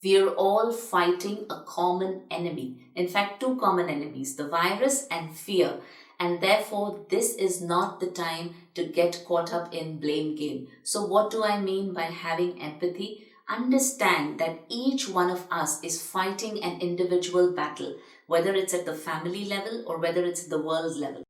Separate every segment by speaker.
Speaker 1: We are all fighting a common enemy. In fact, two common enemies, the virus and fear. And therefore, this is not the time to get caught up in blame game. So, what do I mean by having empathy? Understand that each one of us is fighting an individual battle, whether it's at the family level or whether it's at the world level.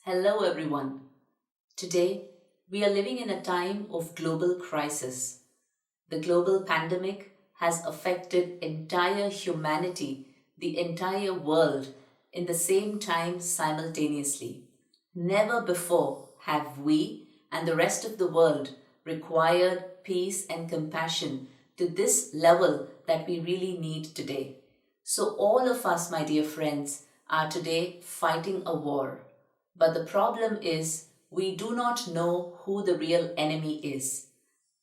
Speaker 1: Hello, everyone. Today, we are living in a time of global crisis. The global pandemic has affected entire humanity, the entire world, in the same time simultaneously. Never before have we and the rest of the world required peace and compassion to this level that we really need today. So, all of us, my dear friends, are today fighting a war. But the problem is, we do not know who the real enemy is.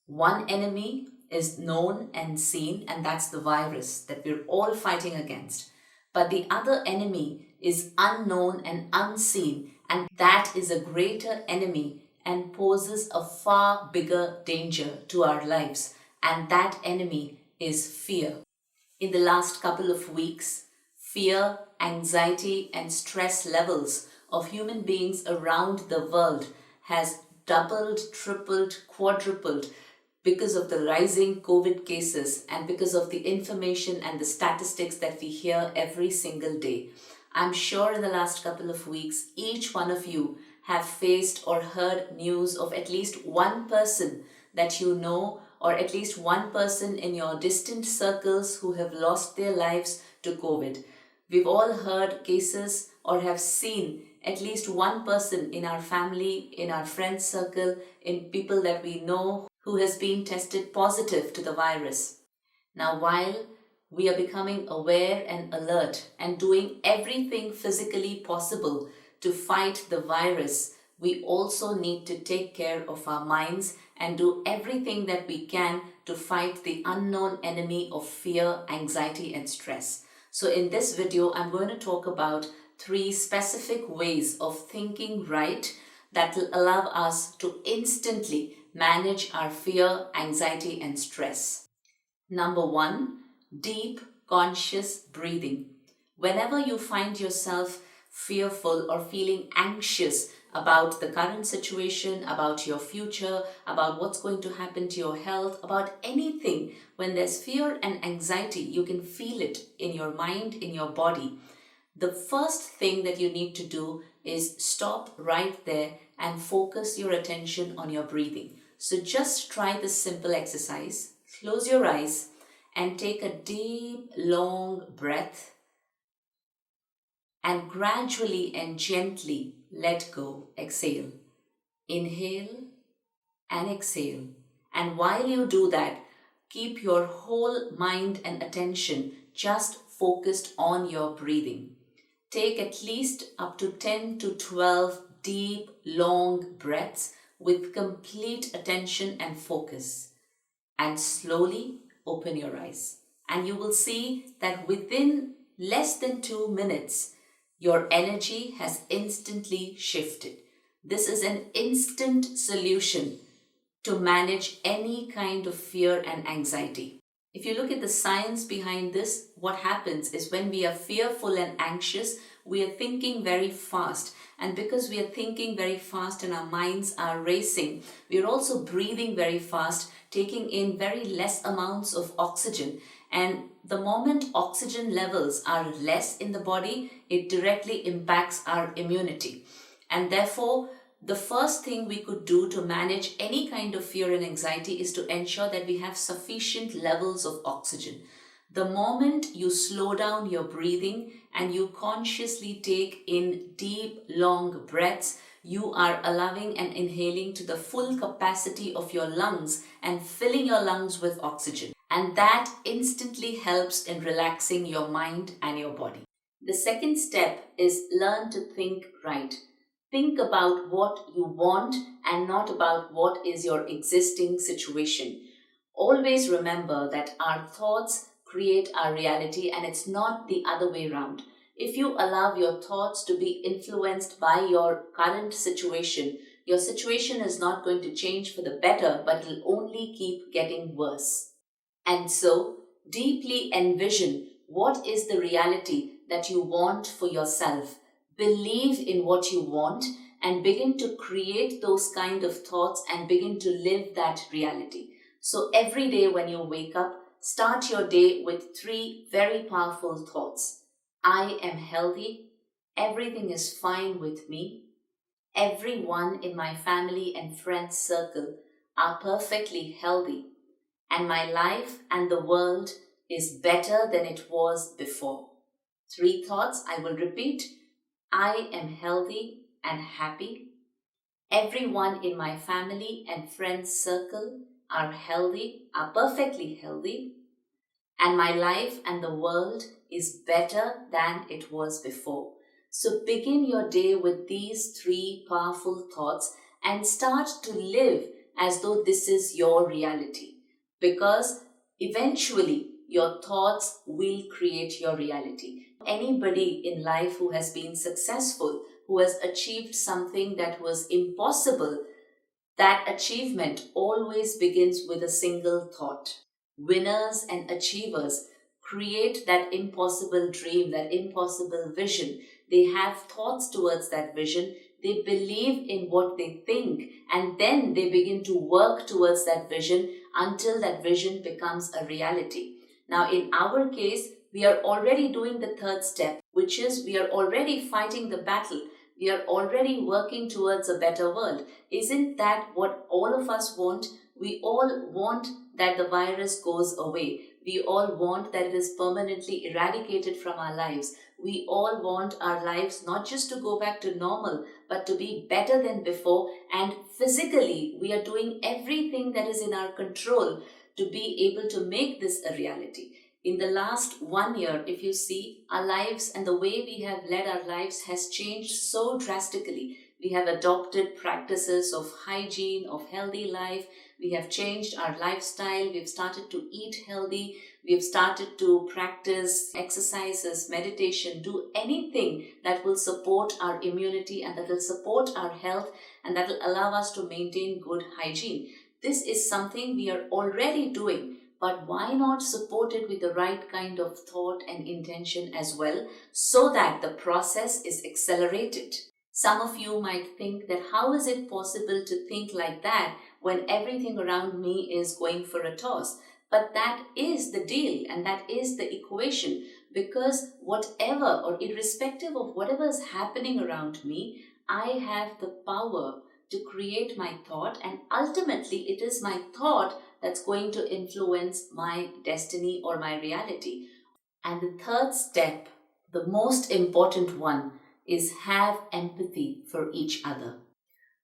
Speaker 1: One enemy is known and seen, and that's the virus that we're all fighting against. But the other enemy is unknown and unseen, and that is a greater enemy and poses a far bigger danger to our lives. And that enemy is fear. In the last couple of weeks, fear, anxiety, and stress levels of human beings around the world has doubled, tripled, quadrupled because of the rising COVID cases and because of the information and the statistics that we hear every single day. I'm sure in the last couple of weeks, each one of you have faced or heard news of at least one person that you know, or at least one person in your distant circles who have lost their lives to COVID. We've all heard cases or have seen at least one person in our family, in our friend circle, in people that we know who has been tested positive to the virus. Now, while we are becoming aware and alert and doing everything physically possible to fight the virus, we also need to take care of our minds and do everything that we can to fight the unknown enemy of fear, anxiety, and stress. So in this video, I'm going to talk about 3 specific ways of thinking right that will allow us to instantly manage our fear, anxiety, and stress. Number 1, deep conscious breathing. Whenever you find yourself fearful or feeling anxious about the current situation, about your future, about what's going to happen to your health, about anything, when there's fear and anxiety, you can feel it in your mind, in your body. The first thing that you need to do is stop right there and focus your attention on your breathing. So just try this simple exercise. Close your eyes and take a deep, long breath and gradually and gently let go. Exhale. Inhale and exhale. And while you do that, keep your whole mind and attention just focused on your breathing. Take at least up to 10 to 12 deep, long breaths with complete attention and focus. And slowly open your eyes. And you will see that within less than 2 minutes, your energy has instantly shifted. This is an instant solution to manage any kind of fear and anxiety. If you look at the science behind this, what happens is when we are fearful and anxious, we are thinking very fast. And because we are thinking very fast and our minds are racing, we are also breathing very fast, taking in very less amounts of oxygen. And the moment oxygen levels are less in the body, it directly impacts our immunity. And therefore, the first thing we could do to manage any kind of fear and anxiety is to ensure that we have sufficient levels of oxygen. The moment you slow down your breathing and you consciously take in deep, long breaths, you are allowing and inhaling to the full capacity of your lungs and filling your lungs with oxygen. And that instantly helps in relaxing your mind and your body. The second step is learn to think right. Think about what you want and not about what is your existing situation. Always remember that our thoughts create our reality, and it's not the other way around. If you allow your thoughts to be influenced by your current situation, your situation is not going to change for the better, but it'll only keep getting worse. And so, deeply envision what is the reality that you want for yourself. Believe in what you want and begin to create those kind of thoughts and begin to live that reality. So, every day when you wake up, start your day with three very powerful thoughts. I am healthy. Everything is fine with me. Everyone in my family and friends circle are perfectly healthy, and my life and the world is better than it was before. Three thoughts I will repeat. I am healthy and happy. Everyone in my family and friends circle are healthy, are perfectly healthy, and my life and the world is better than it was before. So begin your day with these three powerful thoughts and start to live as though this is your reality. Because eventually your thoughts will create your reality. Anybody in life who has been successful, who has achieved something that was impossible, that achievement always begins with a single thought. Winners and achievers create that impossible dream, that impossible vision. They have thoughts towards that vision. They believe in what they think, and then they begin to work towards that vision until that vision becomes a reality. Now, in our case, we are already doing the third step, which is we are already fighting the battle. We are already working towards a better world. Isn't that what all of us want? We all want that the virus goes away. We all want that it is permanently eradicated from our lives. We all want our lives not just to go back to normal, but to be better than before. And physically, we are doing everything that is in our control to be able to make this a reality. In the last 1 year, if you see, our lives and the way we have led our lives has changed so drastically. We have adopted practices of hygiene, of healthy life. We have changed our lifestyle. We've started to eat healthy. We've started to practice exercises, meditation, do anything that will support our immunity and that will support our health and that will allow us to maintain good hygiene. This is something we are already doing. But why not support it with the right kind of thought and intention as well, so that the process is accelerated? Some of you might think that how is it possible to think like that when everything around me is going for a toss? But that is the deal and that is the equation, because whatever or irrespective of whatever is happening around me, I have the power to create my thought, and ultimately it is my thought that's going to influence my destiny or my reality. And the third step, the most important one, is have empathy for each other.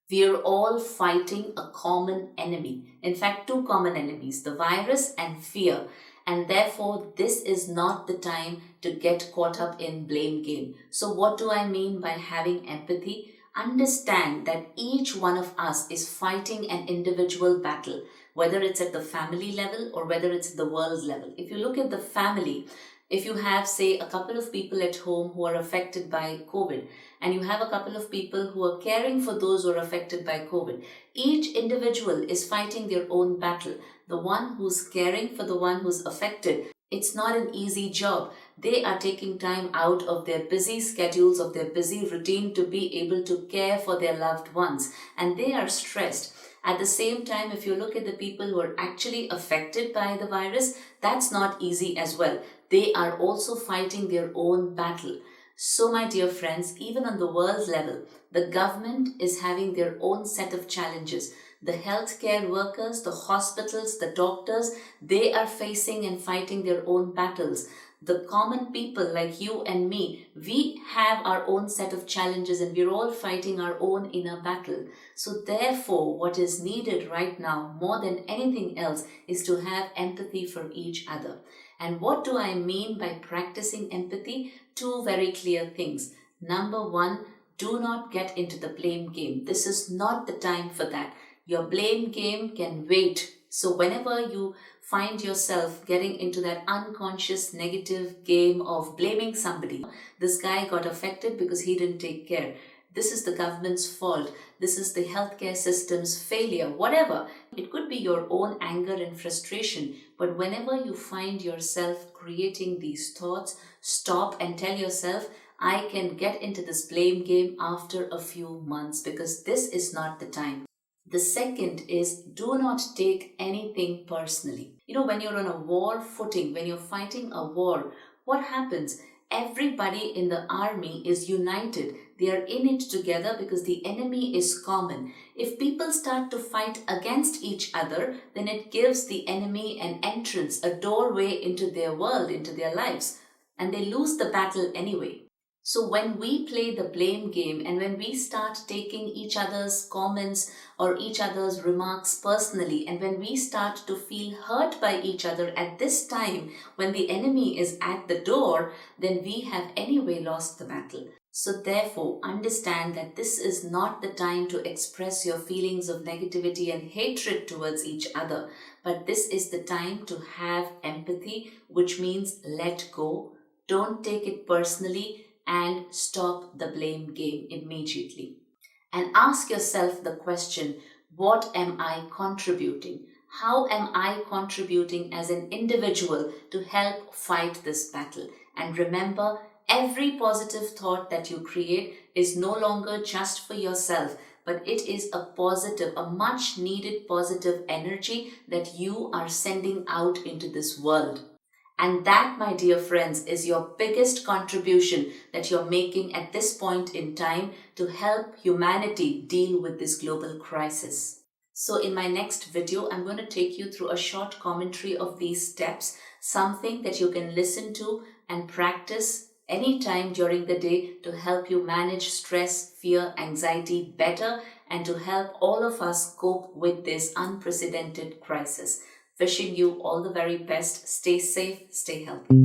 Speaker 1: We are all fighting a common enemy. In fact, two common enemies, the virus and fear. And therefore, this is not the time to get caught up in blame game. So what do I mean by having empathy? Understand that each one of us is fighting an individual battle, whether it's at the family level or whether it's at the world level. If you look at the family, if you have, say, a couple of people at home who are affected by COVID, and you have a couple of people who are caring for those who are affected by COVID, each individual is fighting their own battle. The one who's caring for the one who's affected, it's not an easy job. They are taking time out of their busy schedules, of their busy routine to be able to care for their loved ones, and they are stressed. At the same time, if you look at the people who are actually affected by the virus, that's not easy as well. They are also fighting their own battle. So, my dear friends, even on the world level, the government is having their own set of challenges. The healthcare workers, the hospitals, the doctors, they are facing and fighting their own battles. The common people like you and me, we have our own set of challenges and we're all fighting our own inner battle. So therefore, what is needed right now more than anything else is to have empathy for each other. And what do I mean by practicing empathy? Two very clear things. Number one, do not get into the blame game. This is not the time for that. Your blame game can wait So whenever you find yourself getting into that unconscious negative game of blaming somebody, this guy got affected because he didn't take care. This is the government's fault. This is the healthcare system's failure, whatever. It could be your own anger and frustration, but whenever you find yourself creating these thoughts, stop and tell yourself, I can get into this blame game after a few months, because this is not the time. The second is, do not take anything personally. When you're on a war footing, when you're fighting a war, what happens? Everybody in the army is united. They are in it together because the enemy is common. If people start to fight against each other, then it gives the enemy an entrance, a doorway into their world, into their lives, and they lose the battle anyway. So when we play the blame game and when we start taking each other's comments or each other's remarks personally, and when we start to feel hurt by each other at this time when the enemy is at the door, then we have anyway lost the battle. So therefore, understand that this is not the time to express your feelings of negativity and hatred towards each other, but this is the time to have empathy, which means let go, don't take it personally, and stop the blame game immediately. And ask yourself the question, what am I contributing? How am I contributing as an individual to help fight this battle? And remember, every positive thought that you create is no longer just for yourself, but it is a positive, a much needed positive energy that you are sending out into this world. And that, my dear friends, is your biggest contribution that you're making at this point in time to help humanity deal with this global crisis. So in my next video, I'm going to take you through a short commentary of these steps, something that you can listen to and practice anytime during the day to help you manage stress, fear, anxiety better, and to help all of us cope with this unprecedented crisis. Wishing you all the very best. Stay safe, stay healthy.